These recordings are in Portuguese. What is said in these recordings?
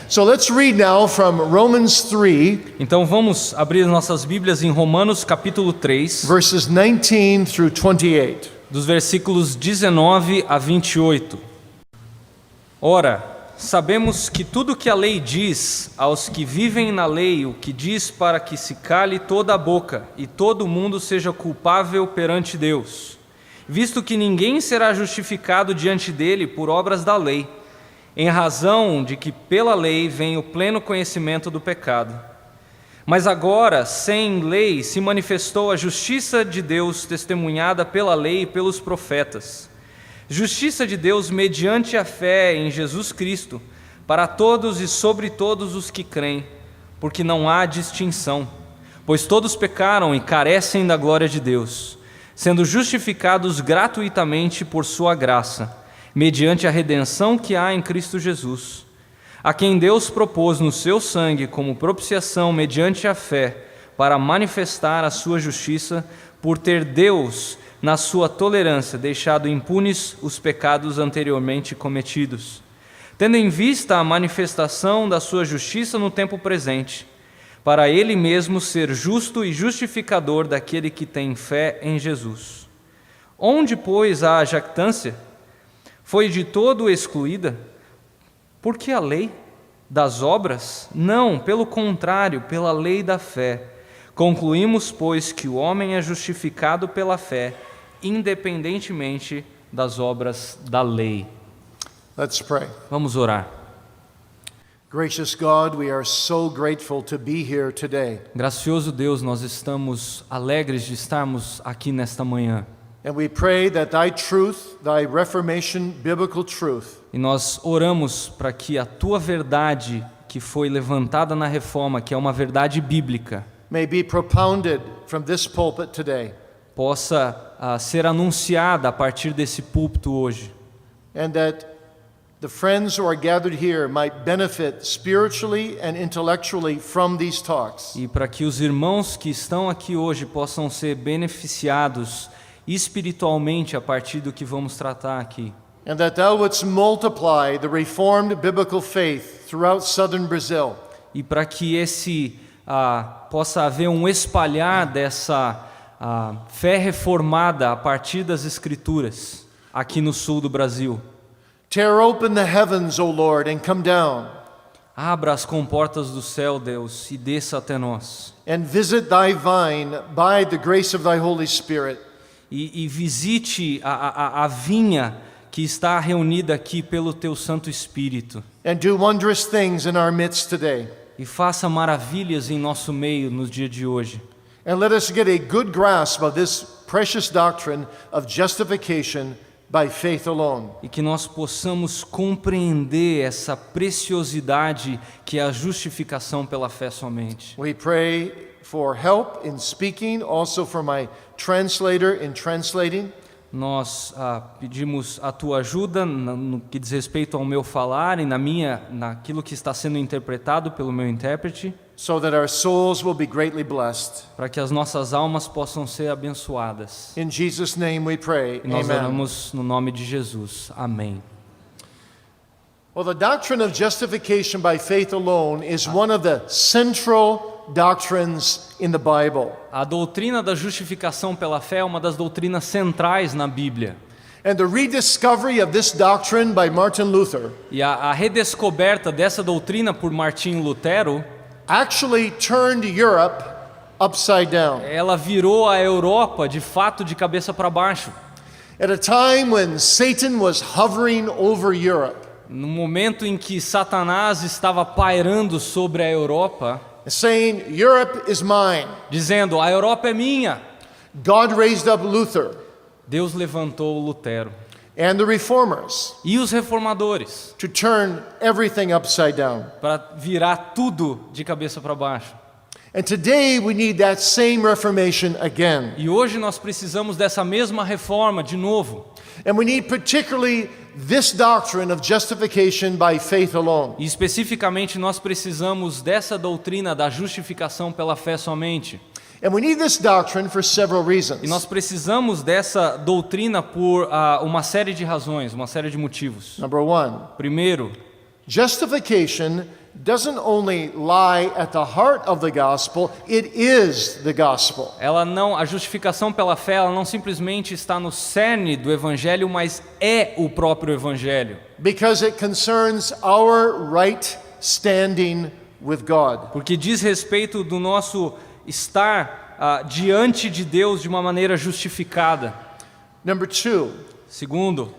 So let's read now from Romans 3, Então vamos abrir nossas Bíblias em Romanos capítulo 3, verses 19 through 28. dos versículos 19 a 28. Ora, sabemos que tudo que a lei diz aos que vivem na lei, o que diz para que se cale toda a boca e todo mundo seja culpável perante Deus, visto que ninguém será justificado diante dele por obras da lei, em razão de que pela lei vem o pleno conhecimento do pecado. Mas agora, sem lei, se manifestou a justiça de Deus testemunhada pela lei e pelos profetas. Justiça de Deus mediante a fé em Jesus Cristo, para todos e sobre todos os que creem, porque não há distinção, pois todos pecaram e carecem da glória de Deus, sendo justificados gratuitamente por sua graça, mediante a redenção que há em Cristo Jesus, a quem Deus propôs no seu sangue como propiciação mediante a fé, para manifestar a sua justiça, por ter Deus, na sua tolerância, deixado impunes os pecados anteriormente cometidos, tendo em vista a manifestação da sua justiça no tempo presente, para ele mesmo ser justo e justificador daquele que tem fé em Jesus. Onde, pois, a jactância foi de todo excluída? Por que a lei das obras? Não, pelo contrário, pela lei da fé. Concluímos, pois, que o homem é justificado pela fé, independentemente das obras da lei. Let's pray. Vamos orar. Gracious God, we are so grateful to be here today. Gracioso Deus, nós estamos alegres de estarmos aqui nesta manhã. And we pray that thy truth, thy Reformation biblical truth, E nós oramos para que a tua verdade, que foi levantada na reforma, que é uma verdade bíblica, may be propounded from this pulpit today. possa ser anunciada a partir desse púlpito hoje. And that the friends who are gathered here might benefit spiritually and intellectually from these talks. E para que os irmãos que estão aqui hoje possam ser beneficiados espiritualmente a partir do que vamos tratar aqui. And that thou wouldst multiply the reformed biblical faith throughout southern Brazil. E para que possa haver um espalhar dessa fé reformada a partir das Escrituras aqui no sul do Brasil. Tear open the heavens, O Lord, and come down. Abra as comportas do céu, Deus, e desça até nós. And visit thy vine by the grace of thy Holy Spirit. E visite a vinha que está reunida aqui pelo teu Santo Espírito. And do wondrous things in our midst today. E faça maravilhas em nosso meio nos dias de hoje. And let us get a good grasp of this precious doctrine of justification by faith alone. E que nós possamos compreender essa preciosidade que é a justificação pela fé somente. We pray for help in speaking, also for my translator in translating. Nós pedimos a tua ajuda no que diz respeito ao meu falar e naquilo que está sendo interpretado pelo meu intérprete, so that our souls will be greatly blessed. para que as nossas almas possam ser abençoadas. In Jesus' name we pray. E nós Amen. oramos no nome de Jesus. Amém. Well, the doctrine of justification by faith alone is one of the central doctrines in the Bible. A doutrina da justificação pela fé é uma das doutrinas centrais na Bíblia. And the rediscovery of this doctrine by Martin Luther E a redescoberta dessa doutrina por Martinho Lutero, actually turned Europe upside down. ela virou a Europa de fato de cabeça para baixo. At a time when Satan was hovering over Europe, No momento em que Satanás estava pairando sobre a Europa, saying, Europe is mine, dizendo, a Europa é minha, God raised up Luther Deus levantou Lutero and the reformers e os reformadores to turn everything upside down. para virar tudo de cabeça para baixo. And today we need that same reformation again. E hoje nós precisamos dessa mesma reforma de novo. And we need particularly this doctrine of justification by faith alone. E especificamente nós precisamos dessa doutrina da justificação pela fé somente. And we need this doctrine for several reasons. E nós precisamos dessa doutrina por uma série de razões, uma série de motivos. Number one, Primeiro, Justification doesn't only lie at the heart of the gospel, it is the gospel. A justificação pela fé, ela não simplesmente está no cerne do evangelho, mas é o próprio evangelho. Because it concerns our right standing with God. Porque diz respeito do nosso estar diante de Deus de uma maneira justificada. Number 2, Segundo,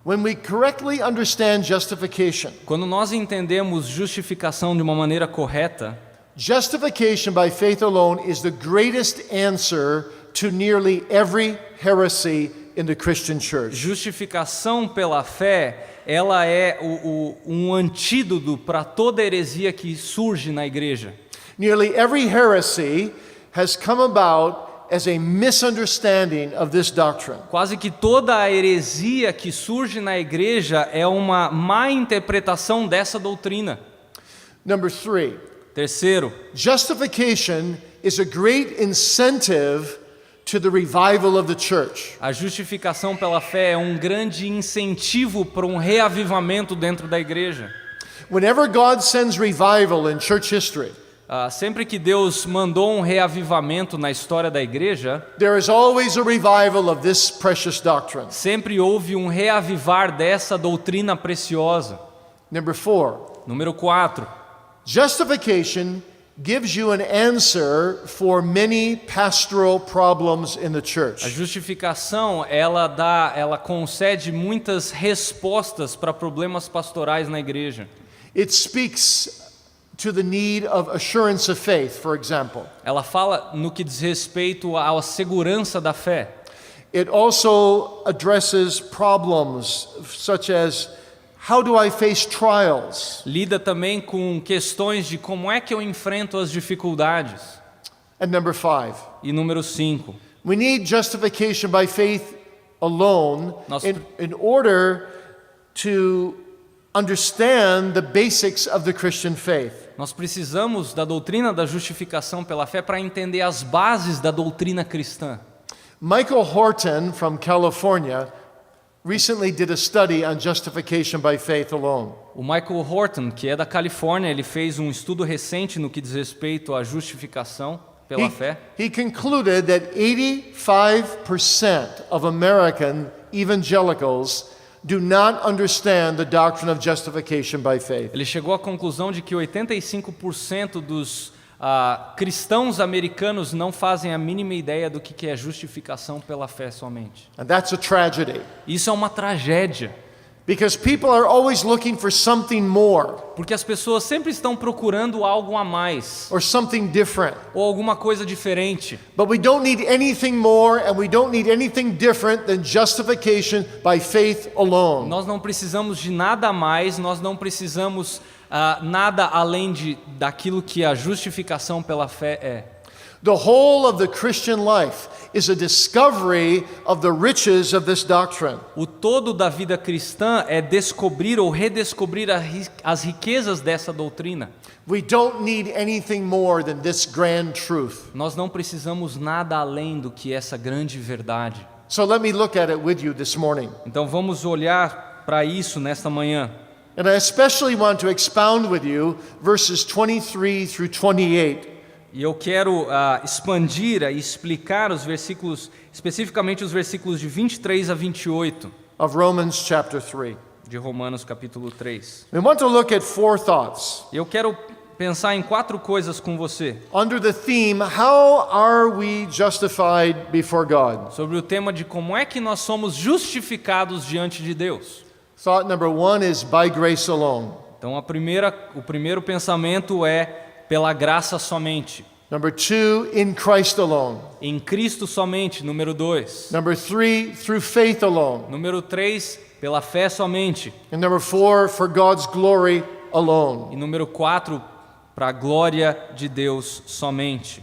when we correctly understand justification, quando nós entendemos justificação de uma maneira correta, justification by faith alone is the greatest answer to nearly every heresy in the Christian church. justificação pela fé, ela é um antídoto para toda heresia que surge na igreja. Nearly every heresy has come about as a misunderstanding of this doctrine. Quase que toda a heresia que surge na igreja é uma má interpretação dessa doutrina. Number 3, Terceiro, justification is a great incentive to the revival of the church. a justificação pela fé é um grande incentivo para um reavivamento dentro da igreja. Whenever God sends revival in church history, Sempre que Deus mandou um reavivamento na história da igreja, there is always a revival of this precious doctrine. sempre houve um reavivar dessa doutrina preciosa. Number 4, Número 4, justification gives you an answer for many pastoral problems in the a church. justificação ela concede muitas respostas para problemas pastorais na igreja. It speaks to the need of assurance of faith, for example. Ela fala no que diz respeito à segurança da fé. It also addresses problems such as, how do I face trials? Lida também com questões de como é que eu enfrento as dificuldades. And number 5, E número 5, we need justification by faith alone Nós- in order to understand the basics of the Christian faith. nós precisamos da doutrina da justificação pela fé para entender as bases da doutrina cristã. Michael Horton from California recently did a study on justification by faith alone. O Michael Horton, que é da Califórnia, ele fez um estudo recente no que diz respeito à justificação pela fé. He concluded that 85% of American evangelicals do not understand the doctrine of justification by faith. Ele chegou à conclusão de que 85% dos cristãos americanos não fazem a mínima ideia do que é justificação pela fé somente. And that's a tragedy, Isso é uma tragédia, because people are always looking for something more porque as pessoas sempre estão procurando algo a mais, or something different. ou alguma coisa diferente. But we don't need anything more and we don't need anything different than justification by faith alone. Nós não precisamos de nada a mais, nós não precisamos nada além daquilo que a justificação pela fé é. The whole of the Christian life is a discovery of the riches of this doctrine. O todo da vida cristã é descobrir ou redescobrir as riquezas dessa doutrina. We don't need anything more than this grand truth. Nós não precisamos nada além do que essa grande verdade. So let me look at it with you this morning. Então vamos olhar para isso nesta manhã. And I especially want to expound with you verses 23 through 28. E eu quero expandir e explicar os versículos, especificamente os versículos de 23 a 28 of Romans chapter 3. de Romanos capítulo 3. We want to look at 4 thoughts Eu quero pensar em 4 coisas com você, under the theme, how are we justified before God? sobre o tema de como é que nós somos justificados diante de Deus. Thought number 1 is by grace alone. Então o primeiro pensamento é pela graça somente. Number 2, in Christ alone. Em Cristo somente, número 2. Number 3, through faith alone. Número 3, pela fé somente. And number 4, for God's glory alone. E número 4, para a glória de Deus somente.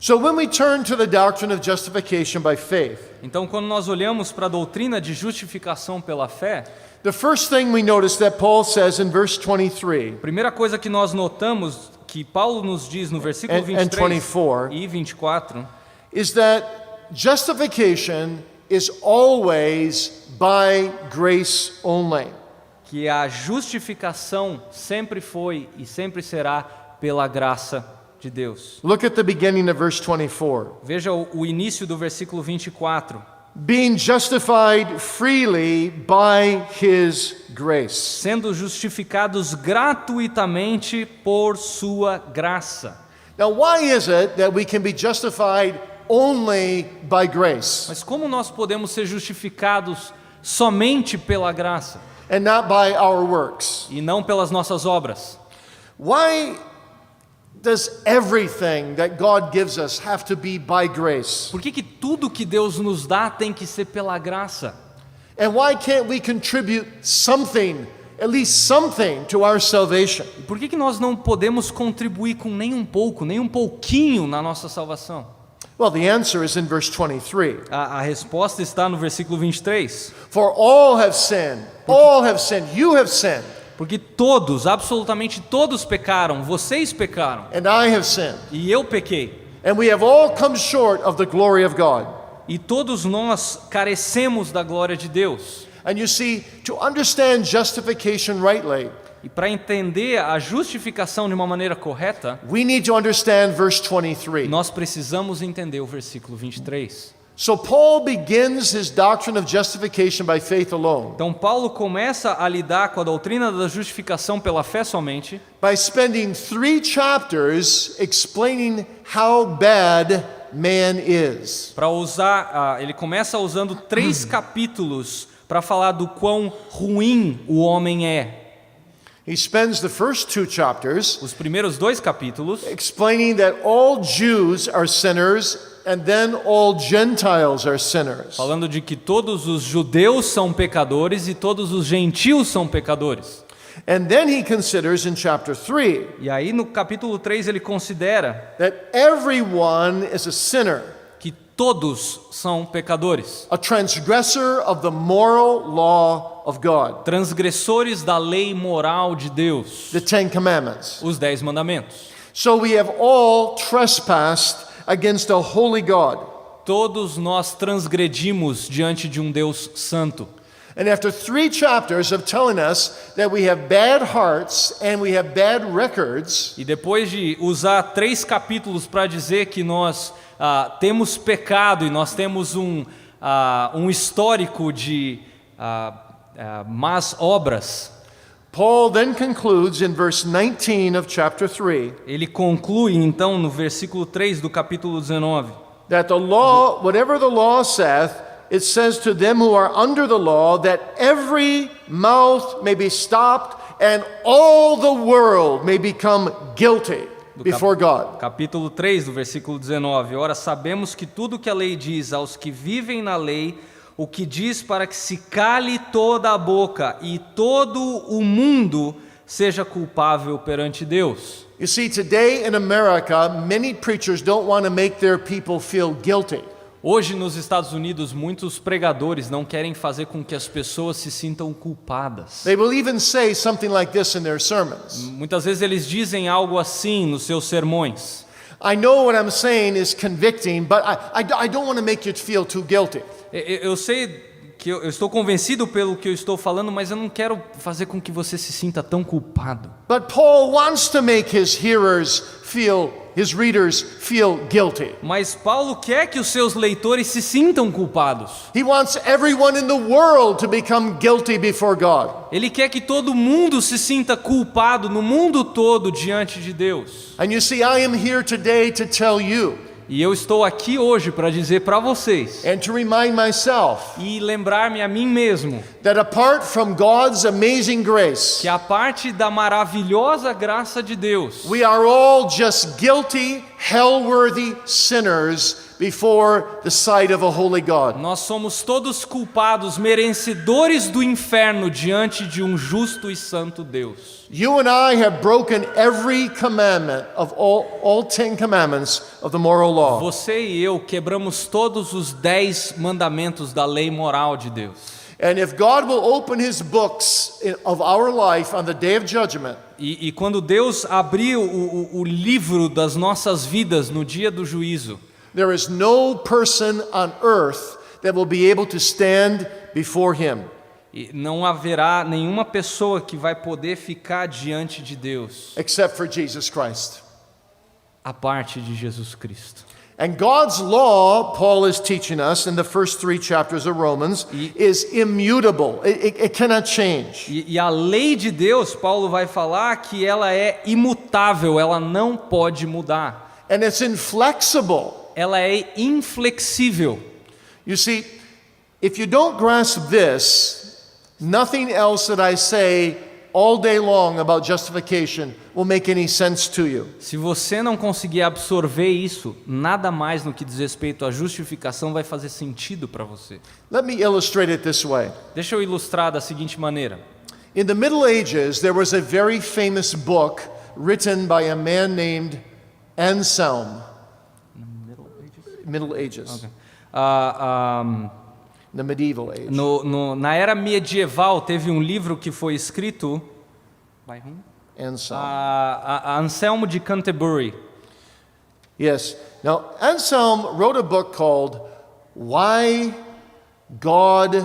So when we turn to the doctrine of justification by faith, Então, quando nós olhamos para a doutrina de justificação pela fé, the first thing we notice that Paul says in verse 23 a primeira coisa que nós notamos que Paulo nos diz no versículo and 23 24 e 24 is that justification is always by grace only. que a justificação sempre foi e sempre será pela graça de Deus. Look at the beginning of verse 24. Veja o início do versículo 24. Being justified freely by his grace. Sendo justificados gratuitamente por sua graça. Now, why is it that we can be justified only by grace Mas como nós podemos ser justificados somente pela graça and not by our works? e não pelas nossas obras? Why does everything that God gives us have to be by grace? Por que tudo que Deus nos dá tem que ser pela graça? And why can't we contribute something, at least something, to our salvation? E por que nós não podemos contribuir com nem um pouco, nem um pouquinho na nossa salvação? Well, the answer is in verse 23. A resposta está no versículo 23. For all have sinned, you have sinned, Porque todos, absolutamente todos pecaram, vocês pecaram, and I have sinned. e eu pequei. And we have all come short of the glory of God. E todos nós carecemos da glória de Deus. And you see, to understand justification rightly, E para entender a justificação de uma maneira correta, we need to understand verse 23. nós precisamos entender o versículo 23. So Paul begins his doctrine of justification by faith alone Então Paulo começa a lidar com a doutrina da justificação pela fé somente, by spending 3 chapters explaining how bad man is. para usar, ele começa usando 3 capítulos para falar do quão ruim o homem é. He spends the first 2 chapters Os primeiros 2 capítulos explaining that all Jews are sinners and then all Gentiles are sinners. falando de que todos os judeus são pecadores e todos os gentios são pecadores. And then he considers in chapter 3 E aí no capítulo 3 ele considera that everyone is a sinner, que todos são pecadores, a transgressor of the moral law of God, transgressores da lei moral de Deus, the 10 commandments. os 10 mandamentos. So we have all trespassed against a holy God. Todos nós transgredimos diante de um Deus santo. And after 3 chapters of telling us that we have bad hearts and we have bad records, E depois de usar 3 capítulos para dizer que nós temos pecado e nós temos um histórico de más obras, Paul then concludes in verse 19 of chapter 3 ele conclui então no versículo 3 do capítulo 19 that the law, whatever the law saith, it says to them who are under the law that every mouth may be stopped and all the world may become guilty before God. Capítulo 3, do versículo 19. Ora, sabemos que tudo que a lei diz aos que vivem na lei, o que diz para que se cale toda a boca e todo o mundo seja culpável perante Deus. You see, today in America, many preachers don't want to make their people feel guilty. Hoje nos Estados Unidos, muitos pregadores não querem fazer com que as pessoas se sintam culpadas. They will even say something like this in their sermons. Muitas vezes eles dizem algo assim nos seus sermões. I know what I'm saying is convicting, but I don't want to make you feel too guilty. Eu sei que eu estou convencido pelo que eu estou falando, mas eu não quero fazer com que você se sinta tão culpado. But Paul wants to make his readers feel guilty. Mas Paulo quer que os seus leitores se sintam culpados. He wants everyone in the world to become guilty before God. Ele quer que todo mundo se sinta culpado no mundo todo diante de Deus. And you see, I am here today to tell you E eu estou aqui hoje para dizer para vocês and to remind myself e lembrar-me a mim mesmo that apart from God's amazing grace, que a parte da maravilhosa graça de Deus, we are all just guilty, hell-worthy sinners before the sight of a holy God. nós somos todos culpados, merecedores do inferno diante de um justo e santo Deus. You and I have broken every commandment of all 10 commandments of the moral law. Você e eu quebramos todos os 10 mandamentos da lei moral de Deus. And if God will open his books of our life on the day of judgment, E quando Deus abrir o livro das nossas vidas no dia do juízo, there is no person on earth that will be able to stand before him. E não haverá nenhuma pessoa que vai poder ficar diante de Deus except for Jesus Christ. a parte de Jesus Cristo. And God's law, Paul is teaching us in the first 3 chapters of Romans, is immutable. It cannot change. E a lei de Deus, Paulo vai falar que ela é imutável, ela não pode mudar. And it's inflexible. Ela é inflexível. You see, if you don't grasp this, nothing else that I say all day long about justification will make any sense to you. Se você não conseguir absorver isso, nada mais no que diz respeito à justificação vai fazer sentido para você. Let me illustrate it this way. Deixa eu ilustrar da seguinte maneira. In the Middle Ages, there was a very famous book written by a man named Anselm. Middle Ages. Okay. The medieval age. Na era medieval teve um livro que foi escrito by whom? Anselm. A Anselmo de Canterbury. Yes. Now, Anselm wrote a book called Why God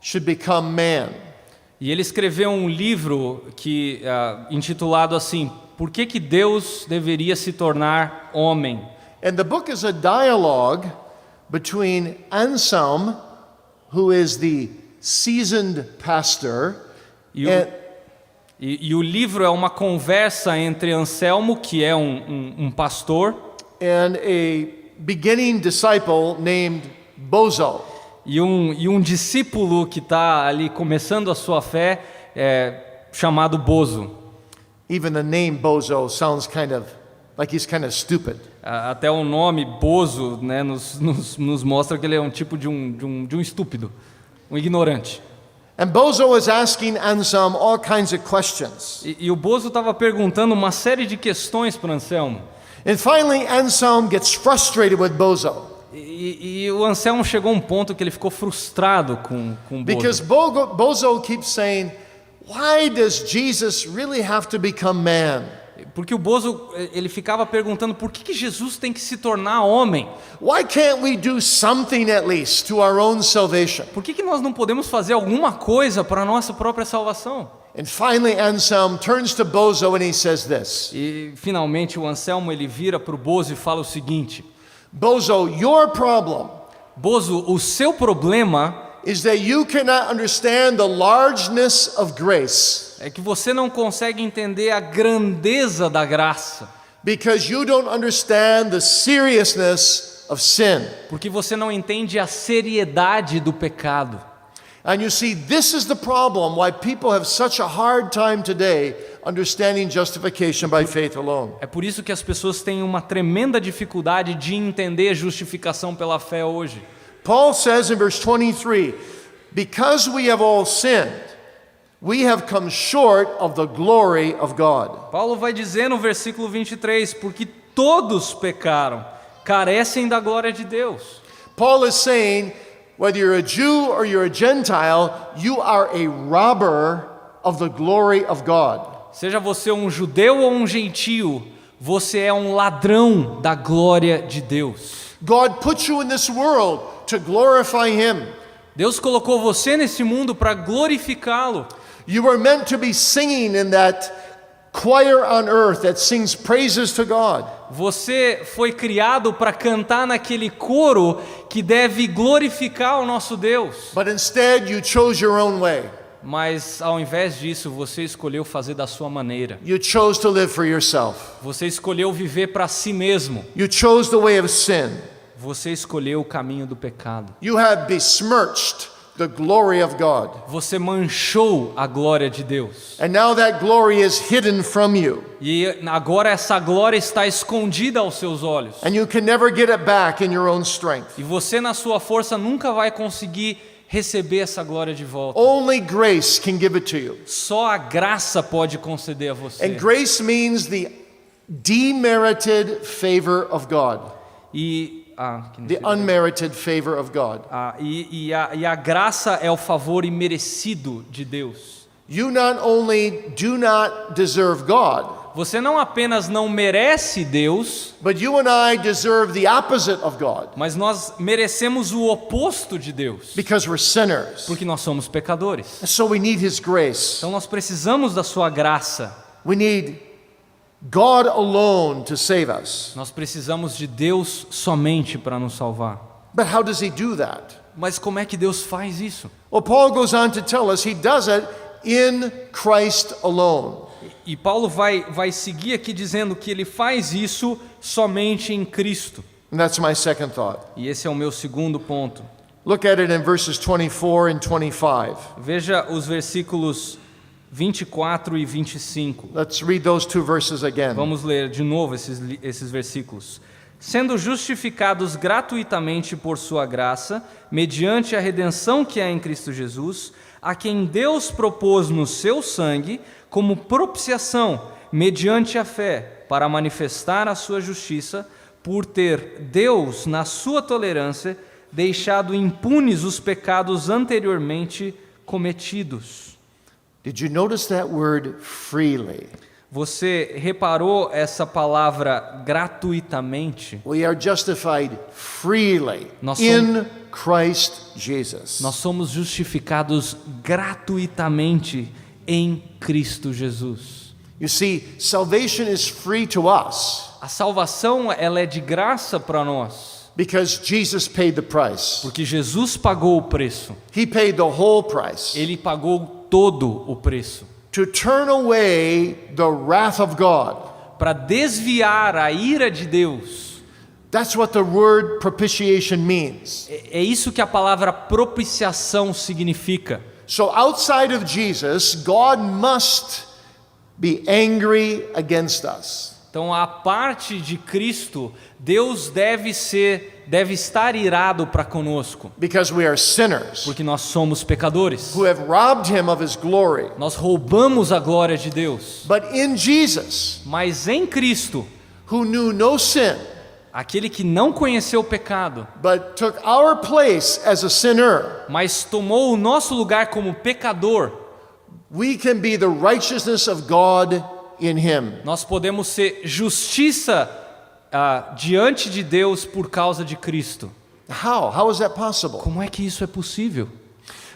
Should Become Man. E ele escreveu um livro que intitulado assim: Por que Deus deveria se tornar homem? And the book is a dialogue between Anselm, who is the seasoned pastor, E o livro é uma conversa entre Anselmo, que é um pastor, and a beginning disciple named Bozo. e um discípulo que está ali começando a sua fé, chamado Bozo. Even the name Bozo sounds kind of like he's kind of stupid. Até o nome Bozo, né, nos mostra que ele é um tipo de um estúpido, um ignorante. And Bozo was asking Anselm all kinds of questions. E o Bozo estava perguntando uma série de questões para Anselmo. And finally, Anselm gets frustrated with Bozo E o Anselmo chegou a um ponto que ele ficou frustrado com because Bozo. Bozo keeps saying, "Why does Jesus really have to become man? Porque o Bozo, ele ficava perguntando por que Jesus tem que se tornar homem? Why can't we do something at least to our own salvation?" Por que nós não podemos fazer alguma coisa para a nossa própria salvação? And finally, Anselm turns to Bozo and he says this, E finalmente o Anselmo ele vira para o Bozo e fala o seguinte: "Bozo, your problem Bozo, o seu problema is that you cannot understand the largeness of grace é que você não consegue entender a grandeza da graça, because you don't understand the seriousness of sin." porque você não entende a seriedade do pecado. And you see, this is the problem why people have such a hard time today understanding justification by faith alone. É por isso que as pessoas têm uma tremenda dificuldade de entender a justificação pela fé hoje. Paul says in verse 23, "Because we have all sinned, we have come short of the glory of God." Paulo vai dizer no versículo 23, porque todos pecaram, carecem da glória de Deus. Paul is saying, whether you're a Jew or you're a Gentile, you are a robber of the glory of God. Seja você um judeu ou um gentio, você é um ladrão da glória de Deus. God put you in this world to glorify Him. Deus colocou você nesse mundo para glorificá-lo. You were meant to be singing in that choir on earth that sings praises to God. Você foi criado para cantar naquele coro que deve glorificar o nosso Deus. But instead, you chose your own way. Mas ao invés disso, você escolheu fazer da sua maneira. You chose to live for yourself. Você escolheu viver para si mesmo. You chose the way of sin. Você escolheu o caminho do pecado. You have besmirched the glory of God. Você manchou a glória de Deus. And now that glory is hidden from you. E agora essa glória está escondida aos seus olhos. And you can never get it back in your own strength. E você na sua força nunca vai conseguir receber essa glória de volta. Only grace can give it to you. Só a graça pode conceder a você. And grace means the demerited favor of God. The unmerited favor of God. E a graça é o favor imerecido de Deus. You not only do not deserve God, você não apenas não merece Deus, but you and I deserve the opposite of God mas nós merecemos o oposto de Deus, because we're sinners. porque nós somos pecadores. And so we need His grace. Então nós precisamos da sua graça. We need God alone to save us. Nós precisamos de Deus somente para nos salvar. But how does He do that? Mas como é que Deus faz isso? Well, Paul goes on to tell us He does it in Christ alone. E Paulo vai seguir aqui dizendo que ele faz isso somente em Cristo. And that's my second thought. E esse é o meu segundo ponto. Look at it in verses 24 and 25. Veja os versículos 24 e 25. Let's read those two verses again. Vamos ler de novo esses versículos. Sendo justificados gratuitamente por sua graça, mediante a redenção que há em Cristo Jesus, a quem Deus propôs no seu sangue como propiciação, mediante a fé, para manifestar a sua justiça, por ter Deus, na sua tolerância, deixado impunes os pecados anteriormente cometidos. Did you notice that word freely? Você reparou essa palavra gratuitamente? We are justified freely Nós in Christ Jesus. Nós somos justificados gratuitamente em Cristo Jesus. You see, salvation is free to us A salvação, ela é de graça para nós, because Jesus paid the price. porque Jesus pagou o preço. He paid the whole price Ele pagou todo o preço to turn away the wrath of God. para desviar a ira de Deus. That's what the word propitiation means. É isso que a palavra propiciação significa. So outside of Jesus, God must be angry against us. Então, a parte de Cristo, Deus deve estar irado para conosco, Because we are sinners porque nós somos pecadores. who have robbed Him of His glory. Nós roubamos a glória de Deus. But in Jesus, Mas em Cristo, who knew no sin, aquele que não conheceu o pecado, but took our place as a sinner, mas tomou o nosso lugar como pecador, we can be the righteousness of God in Him. nós podemos ser justiça diante de Deus por causa de Cristo. How? How is that possible? Como é que isso é possível?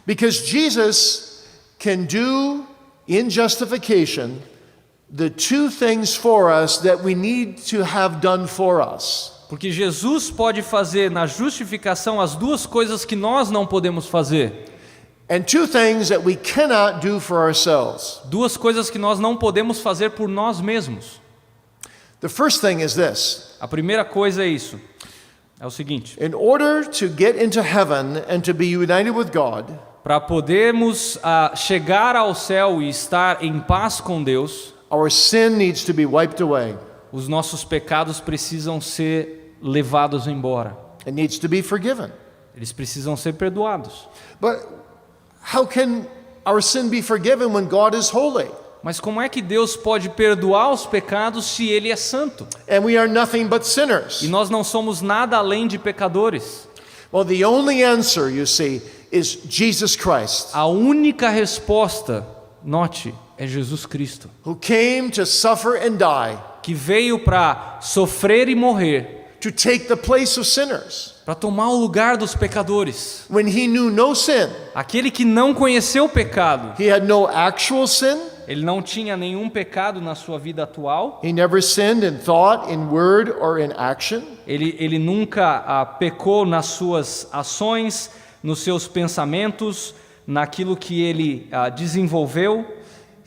Because Jesus can do in justification the two things for us that we need to have done for us. Porque Jesus pode fazer na justificação as duas coisas que nós não podemos fazer. And two things that we cannot do for ourselves. Duas coisas que nós não podemos fazer por nós mesmos. The first thing is this. A primeira coisa é isso. É o seguinte: In order to get into heaven and to be united with God, para podermos chegar ao céu e estar em paz com Deus, our sin needs to be wiped away. os nossos pecados precisam ser levados embora. It needs to be forgiven. Eles precisam ser perdoados. But how can our sin be forgiven when God is holy? Mas como é que Deus pode perdoar os pecados se Ele é santo? And we are nothing but sinners. E nós não somos nada além de pecadores. Well, the only answer, you see, is Jesus Christ, A única resposta, note, é Jesus Cristo, who came to suffer and die que veio para sofrer e morrer, to take the place of sinners. para tomar o lugar dos pecadores. When He knew no sin, Aquele que não conheceu o pecado, He had no actual sin. ele não tinha nenhum pecado na sua vida atual, He never sinned in thought, in word, or in action. ele nunca pecou nas suas ações, nos seus pensamentos, naquilo que ele desenvolveu.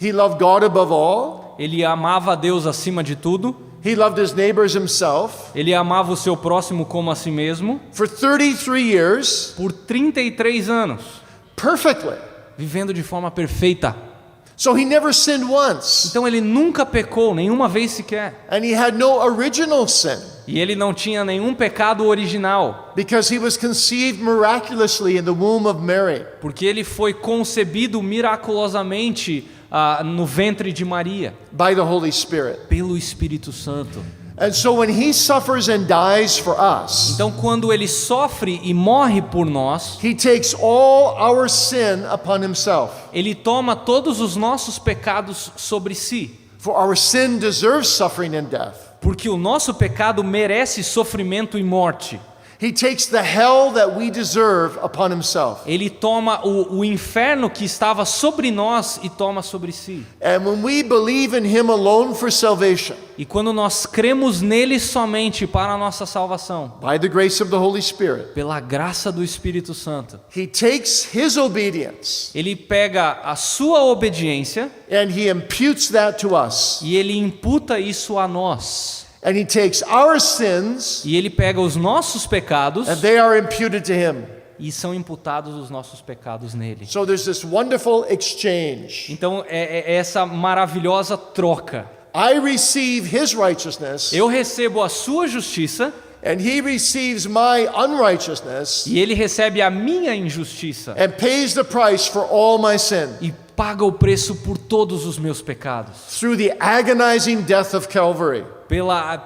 He loved God above all. Ele amava a Deus acima de tudo. He loved His neighbors Himself. Ele amava o seu próximo como a si mesmo. For 33 years, Por 33 anos, perfectly. vivendo de forma perfeita. So He never sinned once. Então ele nunca pecou, nenhuma vez sequer. And He had no original sin E ele não tinha nenhum pecado original, because He was conceived miraculously in the womb of Mary. porque ele foi concebido miraculosamente no ventre de Maria, By the Holy Spirit. pelo Espírito Santo. And so when He suffers and dies for us, Então quando ele sofre e morre por nós, He takes all our sin upon Himself. ele toma todos os nossos pecados sobre si. For our sin deserves suffering and death. Porque o nosso pecado merece sofrimento e morte. He takes the hell that we deserve upon himself. Ele toma o inferno que estava sobre nós e toma sobre si. And when we believe in him alone for salvation, E quando nós cremos nele somente para a nossa salvação, by the grace of the Holy Spirit, pela graça do Espírito Santo, he takes his obedience ele pega a sua obediência and he imputes that to us. e ele imputa isso a nós. And he takes our sins E ele pega os nossos pecados and they are imputed to him. e são imputados os nossos pecados nele. So there's this wonderful exchange. Então é essa maravilhosa troca. I receive his righteousness Eu recebo a sua justiça and he receives my unrighteousness e ele recebe a minha injustiça and pays the price for all my sin e paga o preço por todos os meus pecados. through the agonizing death of Calvary Pela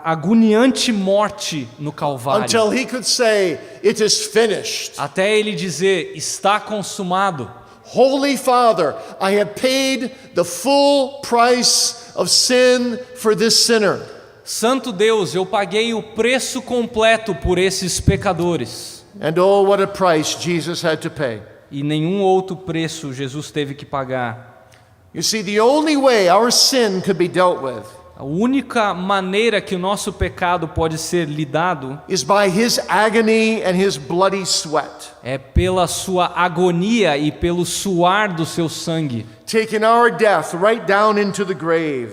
agoniante morte no Calvário. until he could say, "It is finished." Até ele dizer, está consumado. Holy Father, I have paid the full price of sin for this sinner. Santo Deus, eu paguei o preço completo por esses pecadores. And oh, what a price Jesus had to pay. E nenhum outro preço Jesus teve que pagar. You see, the only way our sin could be dealt with A única maneira que o nosso pecado pode ser lidado is by his agony and his bloody sweat, é pela sua agonia e pelo suar do seu sangue, taking our death right down into the grave,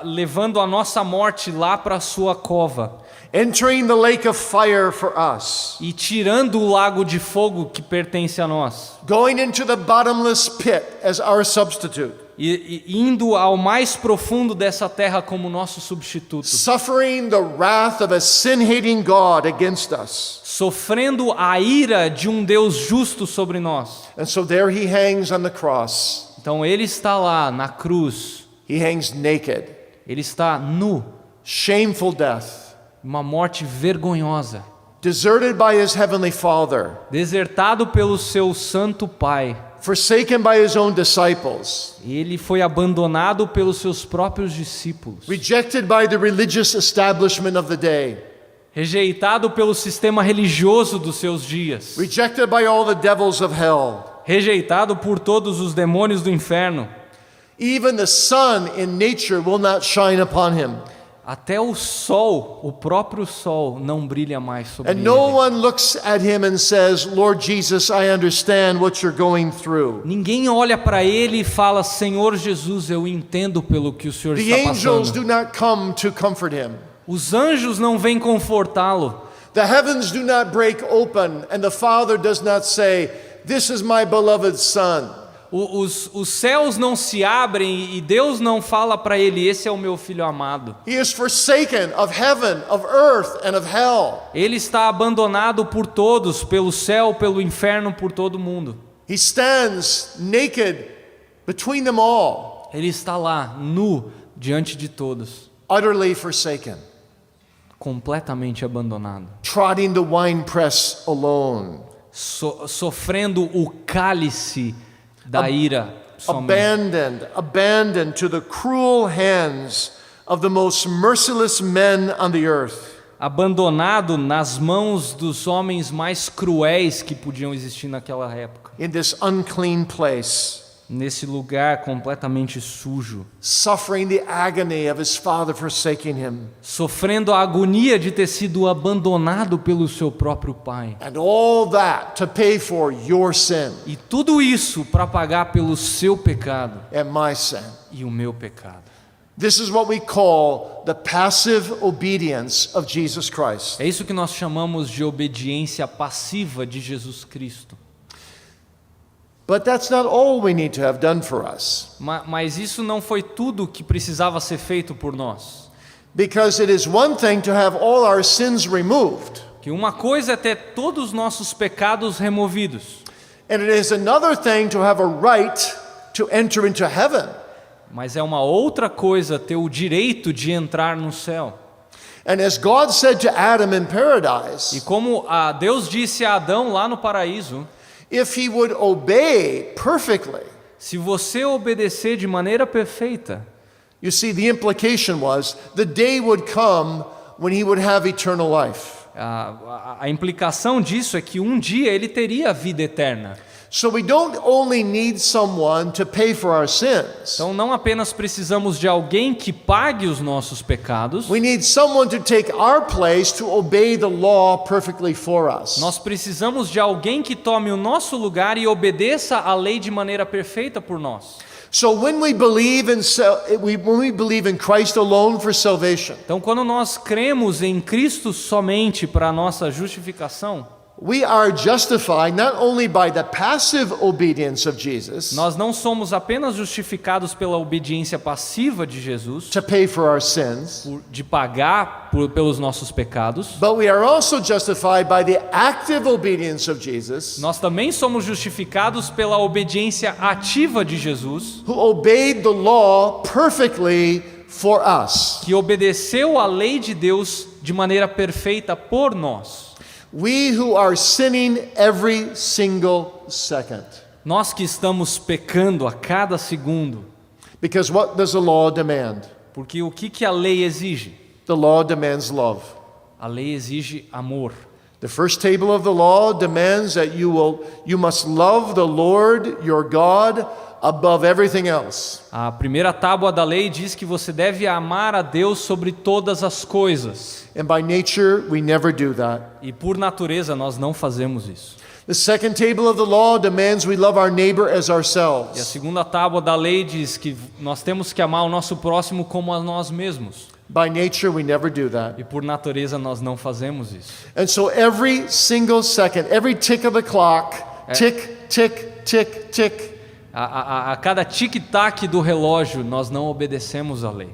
levando a nossa morte lá para a sua cova entering the lake of fire for us, e tirando o lago de fogo que pertence a nós, going into the bottomless pit as our substitute, e indo ao mais profundo dessa terra como nosso substituto, suffering the wrath of a sin-hating God against us. sofrendo a ira de um Deus justo sobre nós. And so there he hangs on the cross. Então ele está lá na cruz, He hangs naked, ele está nu, shameful death, uma morte vergonhosa, deserted by his heavenly Father, desertado pelo seu santo Pai. forsaken by his own disciples, Ele foi abandonado pelos seus próprios discípulos, rejected by the religious establishment of the day, rejeitado pelo sistema religioso dos seus dias, rejected by all the devils of hell. rejeitado por todos os demônios do inferno. Even the sun in nature will not shine upon him. Até o sol, o próprio sol, não brilha mais sobre And ele. no one looks at him and says, "Lord Jesus, I understand what you're going through." Ninguém olha para ele e fala, Senhor Jesus, eu entendo pelo que o Senhor The está angels passando. do not come to comfort him. Os anjos não vêm confortá-lo. The heavens do not break open, and the Father does not say, "This is my beloved Son." Os céus não se abrem e Deus não fala para ele, esse é o meu filho amado. He is forsaken of heaven, of earth, and of hell. Ele está abandonado por todos, pelo céu, pelo inferno, por todo mundo. He stands naked between them all, Ele está lá, nu, diante de todos, utterly forsaken, completamente abandonado, trotting the winepress alone, sofrendo o cálice da ira somente. abandoned to the cruel hands of the most merciless men on the earth. Abandonado nas mãos dos homens mais cruéis que podiam existir naquela época, In this unclean place, nesse lugar completamente sujo, suffering the agony of his Father forsaking him, sofrendo a agonia de ter sido abandonado pelo seu próprio pai. and all that to pay for your sin E tudo isso para pagar pelo seu pecado and my sin. e o meu pecado. This is what we call the passive obedience of Jesus Christ. É isso que nós chamamos de obediência passiva de Jesus Cristo. But that's not all we need to have done for us, Mas isso não foi tudo que precisava ser feito por nós. because it is one thing to have all our sins removed, Que uma coisa é ter todos os nossos pecados removidos, and it is another thing to have a right to enter into heaven. mas é uma outra coisa ter o direito de entrar no céu. And as God said to Adam in E paradise, como Deus disse a Adão lá no paraíso, if he would obey perfectly, Se você obedecer de maneira perfeita, You see, the implication was the day would come when he would have eternal life. a implicação disso é que um dia ele teria a vida eterna. So we don't only need someone to pay for our sins. Então não apenas precisamos de alguém que pague os nossos pecados, We need someone to take our place to obey the law perfectly for us. nós precisamos de alguém que tome o nosso lugar e obedeça a lei de maneira perfeita por nós. So when we believe in Christ alone for salvation, Então quando nós cremos em Cristo somente para a nossa justificação, we are justified not only by the passive obedience of Jesus nós não somos apenas justificados pela obediência passiva de Jesus, to pay for our sins, de pagar pelos nossos pecados, but we are also justified by the active obedience of Jesus, nós também somos justificados pela obediência ativa de Jesus, who obeyed the law perfectly for us. que obedeceu à lei de Deus de maneira perfeita por nós. We who are sinning every single second. Nós que estamos pecando a cada segundo, Because what does the law demand? porque o que a lei exige? The law demands love. A lei exige amor. The first table of the law demands that you must love the Lord your God above everything else. A primeira tábua da lei diz que você deve amar a Deus sobre todas as coisas. And by nature, we never do that. E por natureza nós não fazemos isso. The second table of the law demands we love our neighbor as E a ourselves. segunda tábua da lei diz que nós temos que amar o nosso próximo como a nós mesmos. By nature, we never do that. E por natureza nós não fazemos isso. And so every single second, every tick of the clock, tick, tick, tick, tick, A cada tic-tac do relógio nós não obedecemos à lei.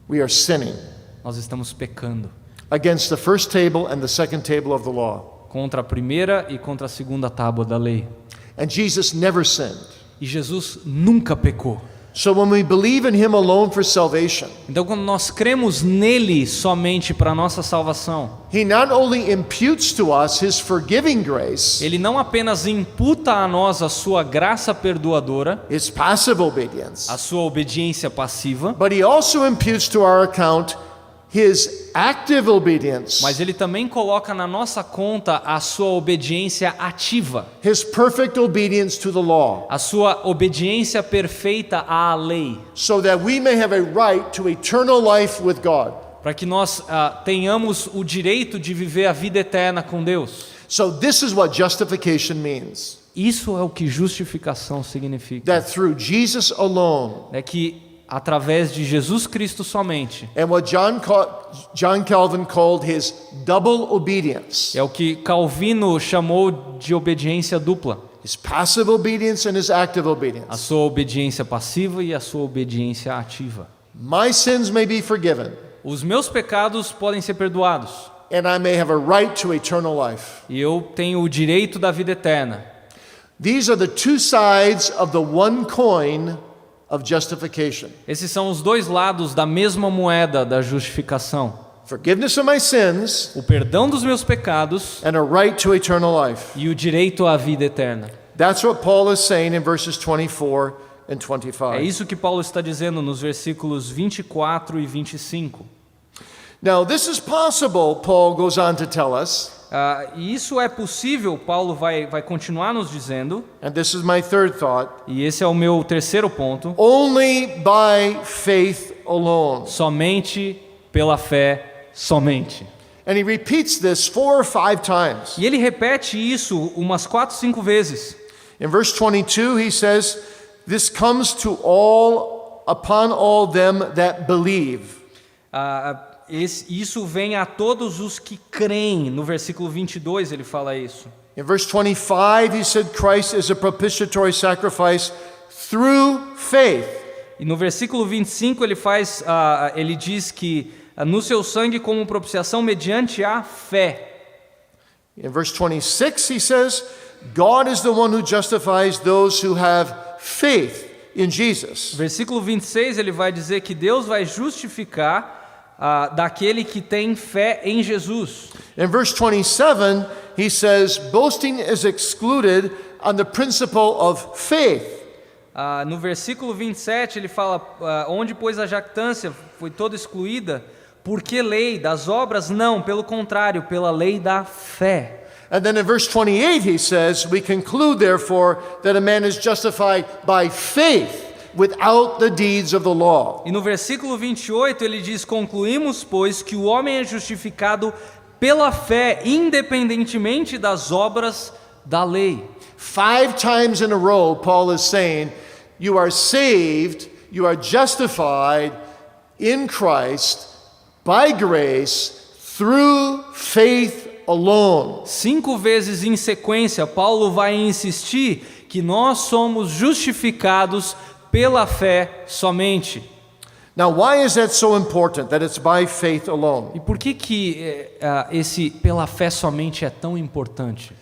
we are sinning Nós estamos pecando against the first table and the second table of the law. contra a primeira e contra a segunda tábua da lei. And Jesus never sinned. E Jesus nunca pecou. So when we believe in him alone for salvation, Então quando nós cremos nele somente para a nossa salvação, he not only imputes to us his forgiving grace, ele não apenas imputa a nós a sua graça perdoadora, his passive obedience, a sua obediência passiva, but he also imputes to our account his active obedience, mas ele também coloca na nossa conta a sua obediência ativa, his perfect obedience to the law, a sua obediência perfeita à lei, so that we may have a right to eternal life with God. para que nós tenhamos o direito de viver a vida eterna com Deus. So this is what justification means. Isso é o que justificação significa. That through Jesus alone, É que através de Jesus Cristo somente, and what John Calvin called his double obedience, é o que Calvino chamou de obediência dupla. his passive obedience and his active A obedience. sua obediência passiva e a sua obediência ativa. My sins may be forgiven, Os meus pecados podem ser perdoados and I may have a right to eternal life. e eu tenho o direito da vida eterna. These are the two sides of the one coin of justification. Esses são os dois lados da mesma moeda da justificação. Forgiveness of my sins O perdão dos meus pecados and a right to eternal life. e o direito à vida eterna. That's what Paul is saying in verses 24 and É 25. isso que Paulo está dizendo nos versículos 24 e 25. Now, this is possible, Paul goes on to tell us, E isso é possível, Paulo vai continuar nos dizendo, and this is my third thought, e esse é o meu terceiro ponto, only by faith alone. somente pela fé, somente. And he repeats this 4 or 5 times. E ele repete isso umas 4, 5 vezes. In verse 22, he says, this comes to upon all them that believe. Isso vem a todos os que creem. No versículo 22 ele fala isso. In verse 25, he said, Christ is a propitiatory sacrifice through faith. E no versículo 25 ele diz que no seu sangue como propiciação mediante a fé. In verse 26, he says, God is the one who justifies those who have faith in Jesus. Versículo 26 ele vai dizer que Deus vai justificar daquele que tem fé em Jesus. In verse 27, he says, boasting is excluded on the principle of faith. No versículo 27 ele fala, onde pois a jactância foi toda excluída, por que lei? Das obras? Não, pelo contrário, pela lei da fé. And then in verse 28 he says, we conclude therefore that a man is justified by faith without the deeds of the law. E no versículo 28 ele diz, concluímos, pois, que o homem é justificado pela fé, independentemente das obras da lei. 5 times in a row, Paul is saying, you are saved, you are justified in Christ by grace through faith alone. 5 vezes em sequência, Paulo vai insistir que nós somos justificados pela fé somente. Now, why is that so important, that it's by faith alone? E por que esse pela fé somente é tão importante?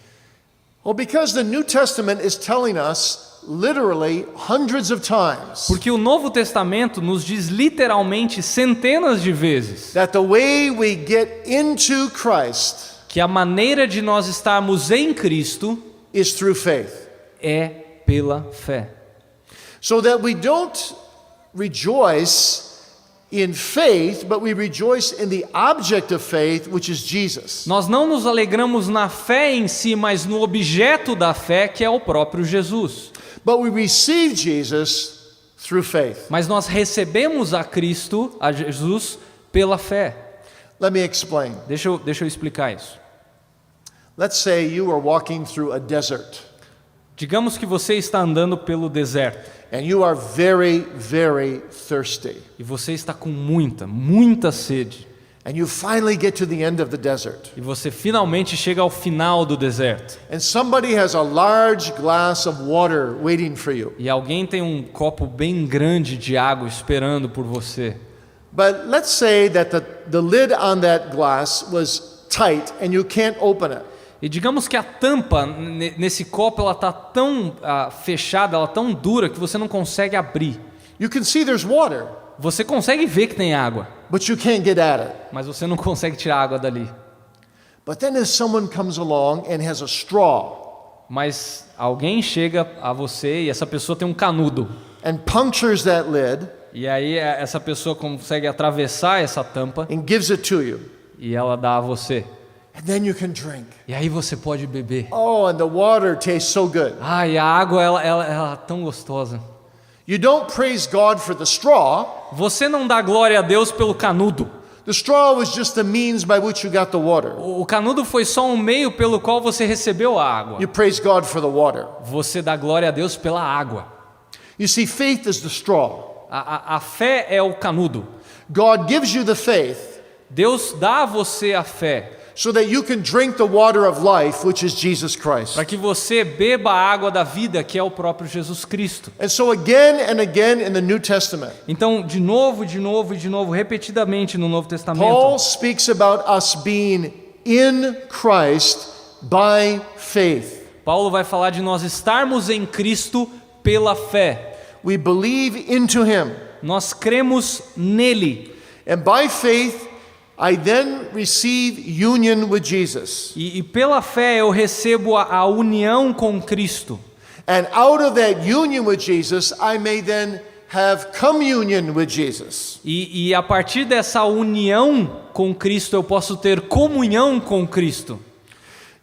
Well, because the New Testament is telling us literally hundreds of times Porque o Novo Testamento nos diz literalmente centenas de vezes that the way we get into Christ que a maneira de nós estarmos em Cristo is through faith. é pela fé. So that we don't rejoice in faith, but we rejoice in the object of faith, which is Jesus. Nós não nos alegramos na fé em si, mas no objeto da fé, que é o próprio Jesus. But we receive Jesus through faith. Mas nós recebemos a Cristo, a Jesus, pela fé. Let me explain. Deixa eu explicar isso. Let's say you are walking through a desert Digamos que você está andando pelo deserto and you are very, very thirsty. e você está com muita sede. And you finally get to the end of the desert. E você finalmente chega ao final do deserto. And somebody has a large glass of water waiting for you. E alguém tem um copo bem grande de água esperando por você. But let's say that the lid on that glass was tight and you can't open it. E digamos que a tampa nesse copo ela está tão fechada, ela é tão dura que você não consegue abrir. You can see there's water, Você consegue ver que tem água, but you can't get at it. mas você não consegue tirar a água dali. But then if someone comes along and has a straw Mas alguém chega a você e essa pessoa tem um canudo. and punctures that lid E aí essa pessoa consegue atravessar essa tampa and gives it to you, e ela dá a você. and then you can drink. E aí você pode beber. Oh, and the water tastes so good. E a água ela é tão gostosa. You don't praise God for the straw. Você não dá glória a Deus pelo canudo. The straw was just the means by which you got the water. O canudo foi só um meio pelo qual você recebeu a água. You praise God for the water. Você dá glória a Deus pela água. You see, faith is the straw. A fé é o canudo. God gives you the faith Deus dá a você a fé so that you can drink the water of life, which is Jesus Christ. para que você beba a água da vida, que é o próprio Jesus Cristo. And so again and again in the New Testament, Então, de novo, repetidamente no Novo Testamento, Paul speaks about us being in Christ by faith. Paulo vai falar de nós estarmos em Cristo pela fé. We believe into him. Nós cremos nele. And by faith, I then receive union with Jesus. E pela fé eu recebo a união com Cristo. And out of that union with Jesus, I may then have communion with Jesus. E a partir dessa união com Cristo eu posso ter comunhão com Cristo.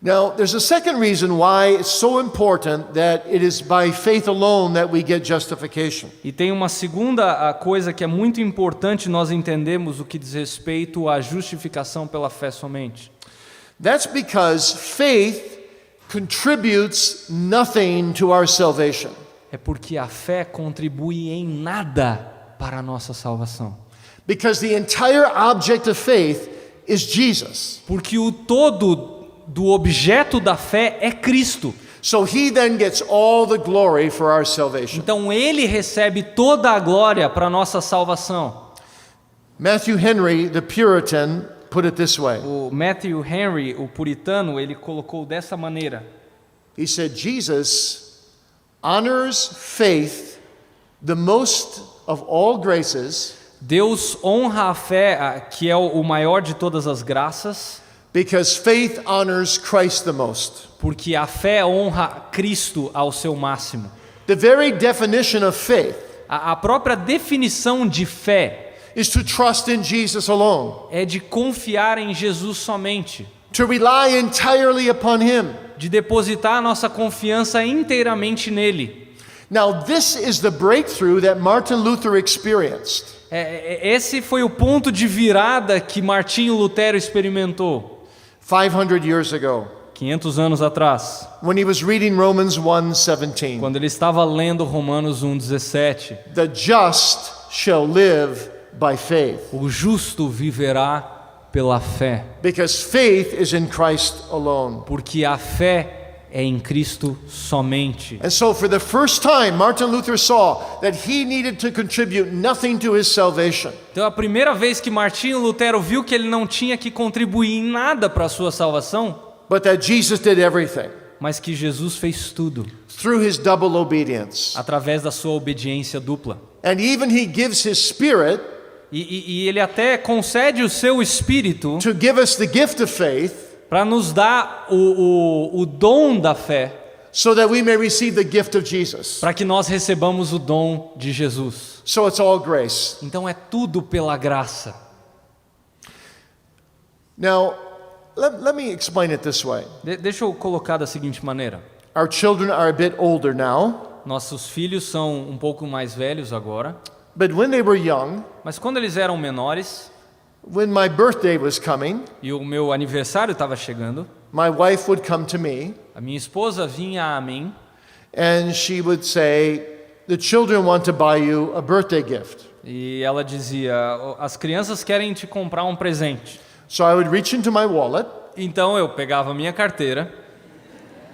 Now, there's a second reason why it's so important that it is by faith alone that we get justification. E tem uma segunda coisa que é muito importante nós entendemos o que diz respeito à justificação pela fé somente. That's because faith contributes nothing to our salvation. É porque a fé contribui em nada para a nossa salvação. Because the entire object of faith is Jesus. Porque o todo do objeto da fé é Cristo. So he then gets all the glory for our salvation. Então ele recebe toda a glória para a nossa salvação. Matthew Henry, the Puritan, put it this way. O Matthew Henry, o puritano, ele colocou dessa maneira. He said, Jesus honors faith the most of all graces Deus honra a fé, que é o maior de todas as graças, because faith honors Christ the most. porque a fé honra Cristo ao seu máximo. The very definition of faith A própria definição de fé is to trust in Jesus alone, é de confiar em Jesus somente, to rely entirely upon Him. de depositar a nossa confiança inteiramente nele. Now, this is the breakthrough that Martin Luther experienced. Esse foi o ponto de virada que Martinho Lutero experimentou 500 years ago, 500 anos atrás, when he was reading Romans 1:17. quando ele estava lendo Romanos 1:17. The just shall live by faith, O justo viverá pela fé, because faith is in Christ alone. porque a fé é em Cristo somente. And so for the first time, Martin Luther saw that he needed to contribute nothing to his salvation. Então, a primeira vez que Martinho Lutero viu que ele não tinha que contribuir em nada para a sua salvação, But that Jesus did everything mas que Jesus fez tudo through his double obedience. através da sua obediência dupla. And even he gives his spirit E ele até concede o seu espírito to give us the gift of faith para nos dar o dom da fé, so that we may receive the gift of Jesus. para que nós recebamos o dom de Jesus. So it's all grace. Então é tudo pela graça. Now, let me explain it this way. Deixa eu colocar da seguinte maneira. Our children are a bit older now, Nossos filhos são um pouco mais velhos agora, but when they were young, mas quando eles eram menores when my birthday was coming, e o meu aniversário estava chegando, my wife would come to me a minha esposa vinha a mim and she would say, "The children want to buy you a birthday gift." e ela dizia: as crianças querem te comprar um presente. So I would reach into my wallet Então eu pegava a minha carteira,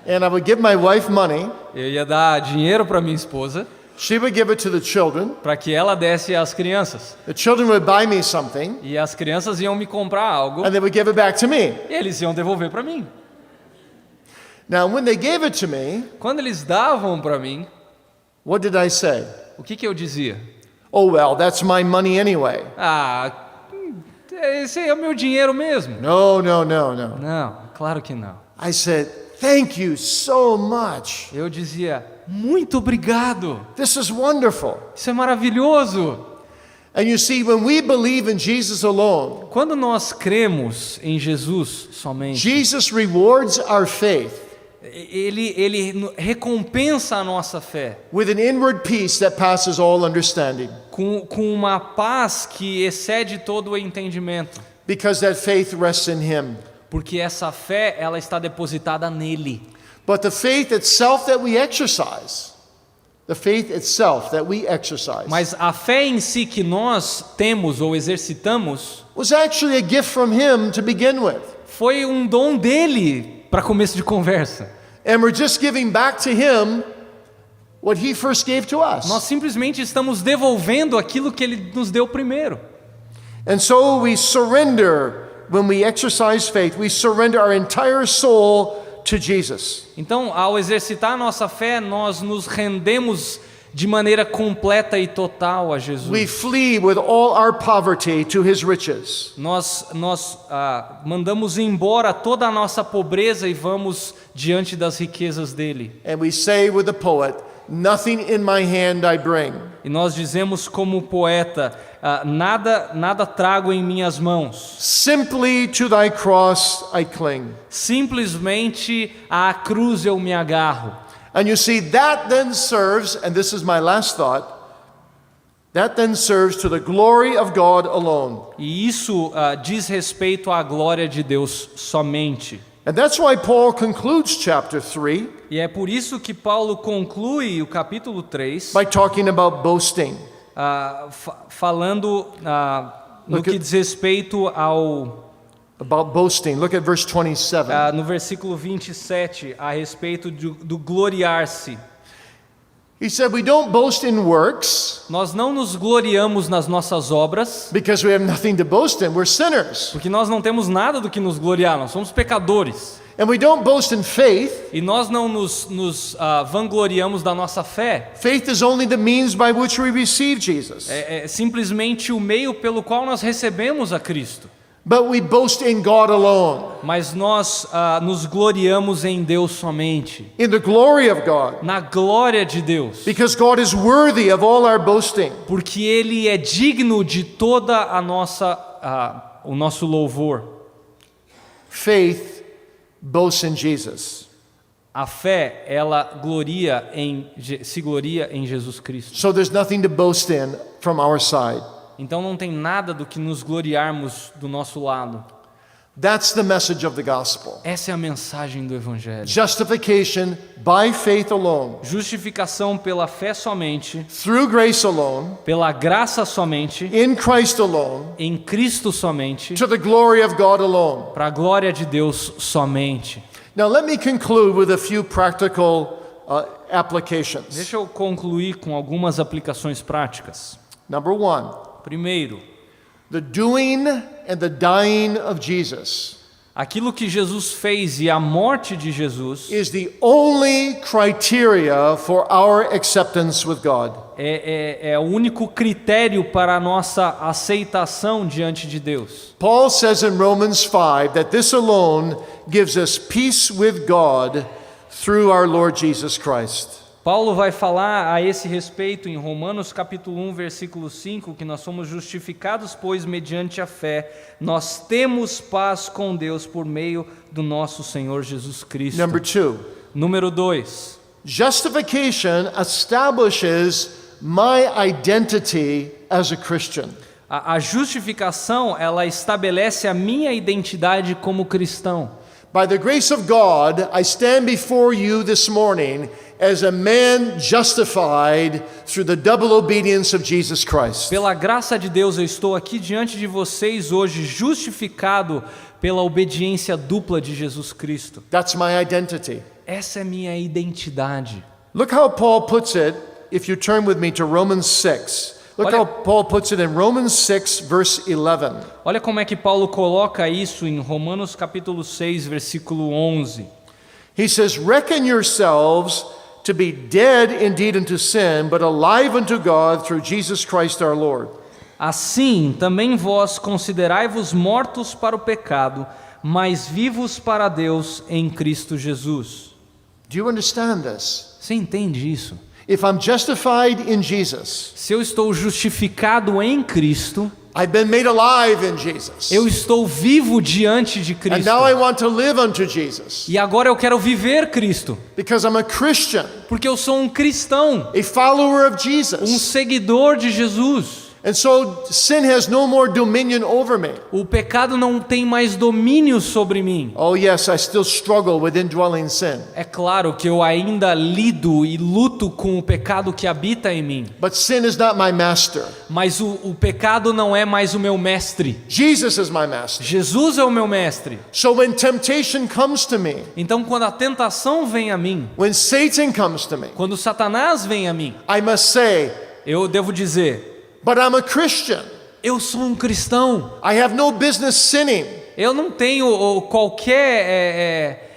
and I would give my wife money. eu ia dar dinheiro para minha esposa, She would give it to the children. para que ela desse às crianças. The children would buy me something E as crianças iam me comprar algo and they would give it back to me. e eles iam devolver para mim. Now, when they gave it to me, Quando eles davam para mim, what did I say? o que eu dizia? Oh, well, that's my money anyway. Ah, esse é o meu dinheiro mesmo. No, no, no, no. Não, claro que não. I said, thank you so much. Eu dizia: muito obrigado. This is wonderful. Isso é maravilhoso. And you see, when we believe in Jesus alone, Quando nós cremos em Jesus somente, Jesus rewards our faith ele recompensa a nossa fé with an inward peace that passes all understanding, com uma paz que excede todo o entendimento, because that faith rests in Him. porque essa fé ela está depositada nele. But the faith itself that we exercise, Mas a fé em si que nós temos ou exercitamos was actually a gift from Him to begin with. foi um dom dele para começo de conversa. And we're just giving back to Him what He first gave to us. Nós simplesmente estamos devolvendo aquilo que ele nos deu primeiro. And so we surrender, when we exercise faith, we surrender our entire soul to Jesus. Então, ao exercitar a nossa fé, nós nos rendemos de maneira completa e total a Jesus. We flee with all our poverty to His riches. Nós mandamos embora toda a nossa pobreza e vamos diante das riquezas dele. And we say with the poet, nothing in my hand I bring. E nós dizemos como o poeta, nada trago em minhas mãos. Simply to thy cross I cling. Simplesmente à cruz eu me agarro. And you see, that then serves, and this is my last thought, that then serves to the glory of God alone. E isso diz respeito à glória de Deus somente. And that's why Paul concludes chapter 3 E é por isso que Paulo conclui o capítulo 3 by talking about boasting. falando no que diz respeito About boasting. Look at verse 27. no versículo 27, a respeito do gloriar-se. He said, we don't boast in works Nós não nos gloriamos nas nossas obras, because we have nothing to boast in. We're sinners. porque nós não temos nada do que nos gloriar, nós somos pecadores. And we don't boast in faith. E nós não nos vangloriamos da nossa fé. Faith is only the means by which we receive Jesus. É simplesmente o meio pelo qual nós recebemos a Cristo. but we boast in God alone, mas nós nos gloriamos em Deus somente, in the glory of God, na glória de Deus, because God is worthy of all our boasting. porque Ele é digno de toda o nosso louvor. Faith boasts in Jesus. A fé, ela se gloria em Jesus Cristo. So there's nothing to boast in from our side. Então não tem nada do que nos gloriarmos do nosso lado. That's the message of the gospel. Essa é a mensagem do Evangelho. Justification by faith alone, Justificação pela fé somente, through grace alone, pela graça somente, in Christ alone, em Cristo somente, to the glory of God alone. para a glória de Deus somente. Now let me conclude with a few practical applications. Deixa eu concluir com algumas aplicações práticas. Number one, Primeiro, the doing and the dying of Jesus aquilo que Jesus fez e a morte de Jesus is the only criteria for our acceptance with God. é o único critério para a nossa aceitação diante de Deus. Paul says in Romans 5 that this alone gives us peace with God through our Lord Jesus Christ. Paulo vai falar a esse respeito em Romanos capítulo 1, versículo 5, que nós somos justificados, pois mediante a fé nós temos paz com Deus por meio do nosso Senhor Jesus Cristo. Number two, Número 2. justification establishes my identity as a Christian. A justificação, ela estabelece a minha identidade como cristão. By the grace of God, I stand before you this morning as a man justified through the double obedience of Jesus Christ. Pela graça de Deus, eu estou aqui diante de vocês hoje, justificado pela obediência dupla de Jesus Cristo. That's my identity. Essa é minha identidade. Look how Paul puts it if you turn with me to Romans 6. Look how Paul puts it in Romans 6 verse 11. Olha como é que Paulo coloca isso em Romanos capítulo 6, versículo 11. He says, "Reckon yourselves to be dead indeed unto sin, but alive unto God through Jesus Christ our Lord." Assim, também vós considerai-vos mortos para o pecado, mas vivos para Deus em Cristo Jesus. Do you understand this? Você entende isso? If I'm justified in Jesus, Se eu estou justificado em Cristo, I've been made alive in Jesus. eu estou vivo diante de And Cristo. now I want to live unto Jesus E agora eu quero viver Cristo, because I'm a Christian, porque eu sou um cristão, a follower of um Jesus. seguidor de Jesus. And so sin has no more dominion over me. O pecado não tem mais domínio sobre mim. Oh yes, I still struggle with indwelling sin. É claro que eu ainda lido e luto com o pecado que habita em mim, But sin is not my master. mas o pecado não é mais o meu mestre. Jesus is my master. Jesus é o meu mestre. So when temptation comes to me, Então quando a tentação vem a mim, when Satan comes to me, quando Satanás vem a mim, I must say, eu devo dizer: but I'm a Christian. eu sou um cristão. I have no business sinning. Eu não tenho qualquer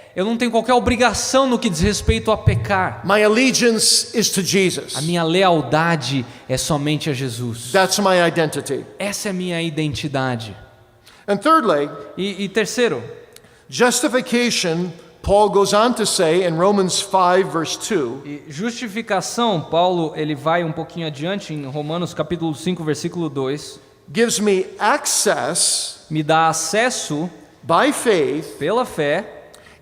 obrigação no que diz respeito a pecar. My allegiance is to Jesus. A minha lealdade é somente a Jesus. That's my identity. Essa é a minha identidade. And thirdly, E terceiro, justification, Paul goes on to say in Romans 5 verse 2, justificação, Paulo ele vai um pouquinho adiante em Romanos capítulo 5, versículo 2, gives me access me dá acesso by faith pela fé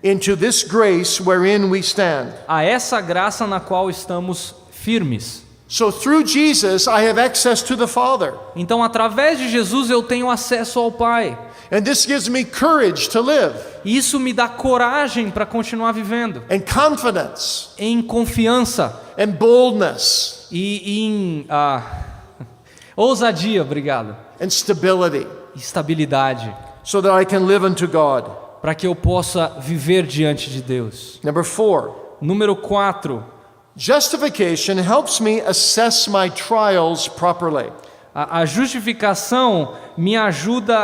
into this grace wherein we stand. a essa graça na qual estamos firmes. So through Jesus, I have access to the Father. Então, através de Jesus eu tenho acesso ao Pai. And this gives me courage to live E isso me dá coragem para continuar vivendo, and confidence em confiança and boldness e em ousadia, obrigado, and stability estabilidade, so that I can live unto God. para que eu possa viver diante de Deus. Number 4, Número 4, justification helps me assess my trials properly. a justificação me ajuda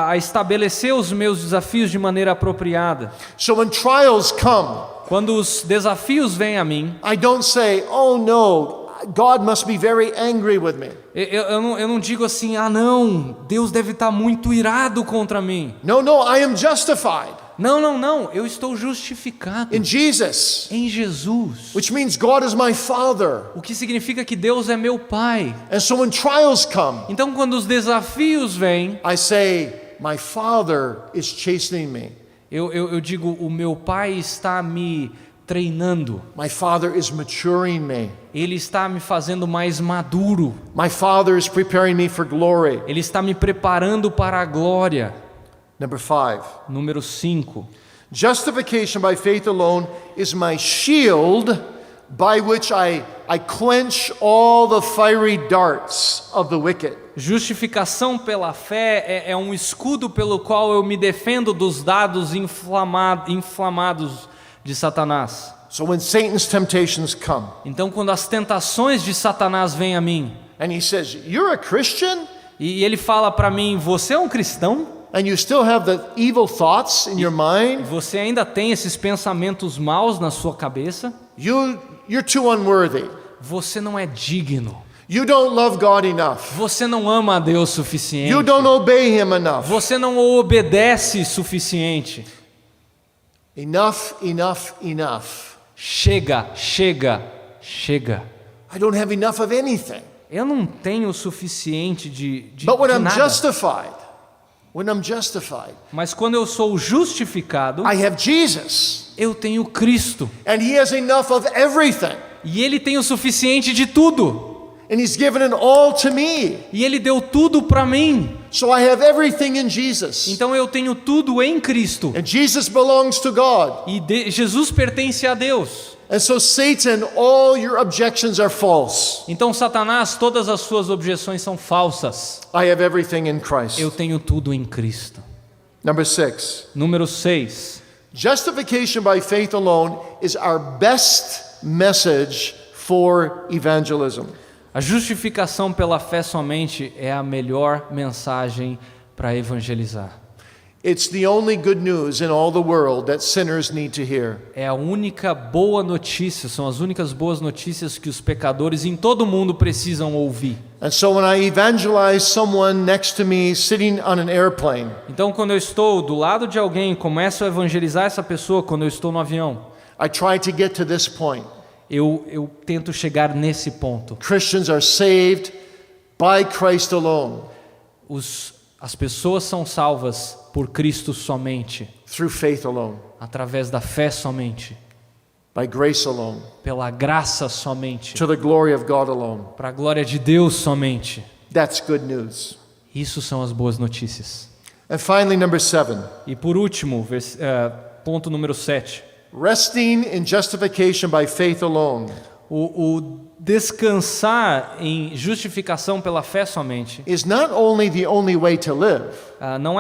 a estabelecer os meus desafios de maneira apropriada. So when trials come, Quando os desafios vêm a mim, I don't say, oh no, God must be very angry with me. Eu não digo assim, ah não, Deus deve estar muito irado contra mim. No, I am justified Não, eu estou justificado in Jesus, em Jesus. which means God is my Father. O que significa que Deus é meu Pai. And so when trials come, Então quando os desafios vêm, I say, my Father is chastening me. eu digo, o meu Pai está me treinando. My Father is maturing me. Ele está me fazendo mais maduro. My Father is preparing me for glory. Ele está me preparando para a glória. Number 5. Número 5. Justification by faith alone is my shield by which I quench all the fiery darts of the wicked. Justificação pela fé é um escudo pelo qual eu me defendo dos dados inflamados de Satanás. So when Satan's temptations come, Então quando as tentações de Satanás vêm a mim, and he says, "You're a Christian, e ele fala para mim, você é um cristão? and you still have the evil thoughts in your mind, Você ainda tem esses pensamentos maus na sua cabeça? you're too unworthy. Você não é digno. You don't love God enough. Você não ama a Deus suficiente. You don't obey him enough. Você não o obedece suficiente. Enough. Chega. I don't have enough of anything. Eu não tenho o suficiente de But when I'm nada. justified, Mas quando eu sou justificado, I have Jesus, eu tenho Cristo. and he has enough of everything, E Ele tem o suficiente de tudo. and he's given it all to me. E Ele deu tudo para mim. So I have everything in Jesus. Então eu tenho tudo em Cristo. And Jesus belongs to God. E Jesus pertence a Deus. And so Satan, all your objections are false. Então Satanás, todas as suas objeções são falsas. I have everything in Christ. Eu tenho tudo em Cristo. Number 6. Número 6. Justification by faith alone is our best message for evangelism. A justificação pela fé somente é a melhor mensagem para evangelizar. It's the only good news in all the world that sinners need to hear. É a única boa notícia, são as únicas boas notícias que os pecadores em todo o mundo precisam ouvir. And so when I evangelize someone next to me sitting on an airplane, Então quando eu estou do lado de alguém, começo a evangelizar essa pessoa quando eu estou no avião. I try to get to this point. Eu tento chegar nesse ponto. Christians are saved by Christ alone, As pessoas são salvas por Cristo somente, through faith alone, através da fé somente, by grace alone, pela graça somente, to the glory of God alone. para a glória de Deus somente. That's good news. Isso são as boas notícias. And finally, number 7. E por último, ponto número 7. Resting in justification by faith alone O descansar em justificação pela fé somente is not only the only way to live, não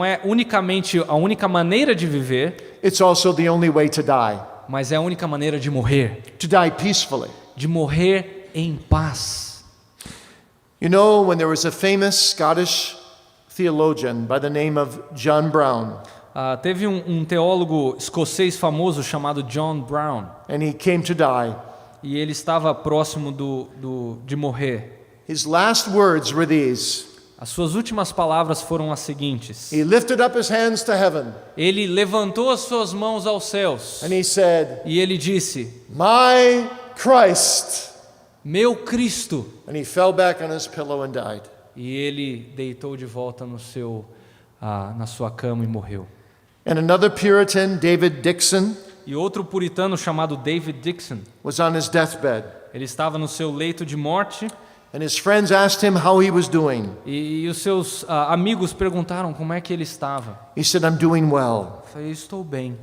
é unicamente a única maneira de viver, it's also the only way to die. mas é a única maneira de morrer, To die peacefully. de morrer em paz. You know, when there was a famous Scottish theologian by the name of John Brown, Teve um teólogo escocês famoso chamado John Brown, and he came to die. e ele estava próximo de morrer. His last words were these. As suas últimas palavras foram as seguintes. He lifted up his hands to heaven, Ele levantou as suas mãos aos céus and he said, e ele disse: "My Christ." Meu Cristo. And he fell back on his pillow and died. E ele deitou de volta na sua cama e morreu. And another Puritan, David Dixon, E outro puritano chamado David Dixon, was on his deathbed. ele estava no seu leito de morte And his friends asked him how he was doing. e os seus amigos perguntaram como é que ele estava. He said, "I'm doing well." Eu falei: estou bem.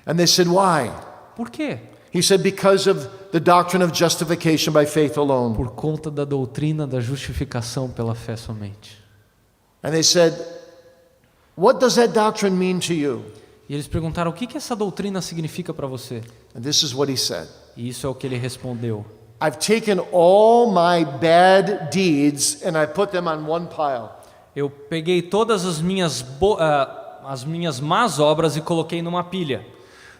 And they said, "Why?" Por quê? He said, "Because of the doctrine of justification by faith alone." Por conta da doutrina da justificação pela fé somente. And they said, "What does that doctrine mean to you?" E eles perguntaram: o que essa doutrina significa para você? And this is what he said. E isso é o que ele respondeu: I've taken all my bad deeds and I put them on one pile. eu peguei todas as minhas más obras e coloquei numa pilha.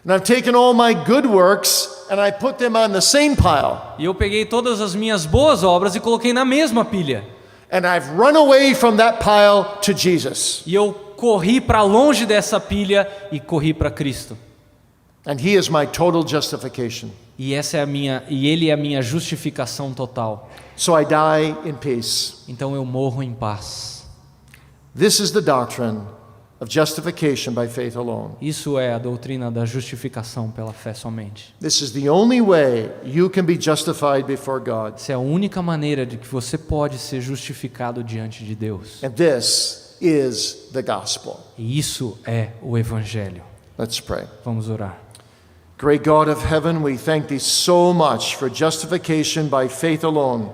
And I've taken all my good works and I put them on the same pile. E eu peguei todas as minhas boas obras e coloquei na mesma pilha. And I've run away from that pile to Jesus. E eu corri para longe dessa pilha e corri para Cristo. And He is my total justification. E ele é a minha justificação total. So I die in peace. Então eu morro em paz. This is the doctrine of justification by faith alone. Isso é a doutrina da justificação pela fé somente. This is the only way you can be justified before God. Essa é a única maneira de que você pode ser justificado diante de Deus. And this is the gospel. E isso é o Evangelho. Let's pray. Vamos orar. Great God of heaven, we thank Thee so much for justification by faith alone.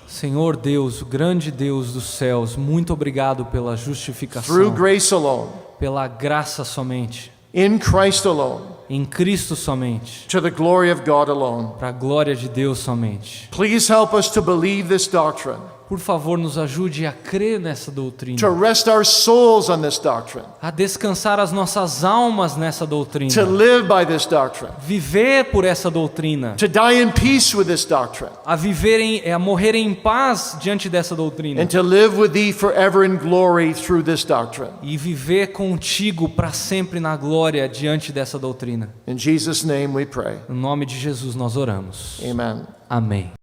Senhor Deus, o grande Deus dos céus, muito obrigado pela Through justificação, grace alone, pela graça somente, in Christ alone, em Cristo somente, to the glory of God alone. para a glória de Deus somente. Please help us to believe this doctrine, Por favor, nos ajude a crer nessa doutrina, to rest our souls on this doctrine, a descansar as nossas almas nessa doutrina, to live by this doctrine, viver por essa doutrina, to die in peace with this doctrine, a morrer em paz diante dessa doutrina and to live with Thee forever in glory through this doctrine. e viver contigo para sempre na glória diante dessa doutrina. In Jesus' name we pray. No nome de Jesus nós oramos. Amen. Amém.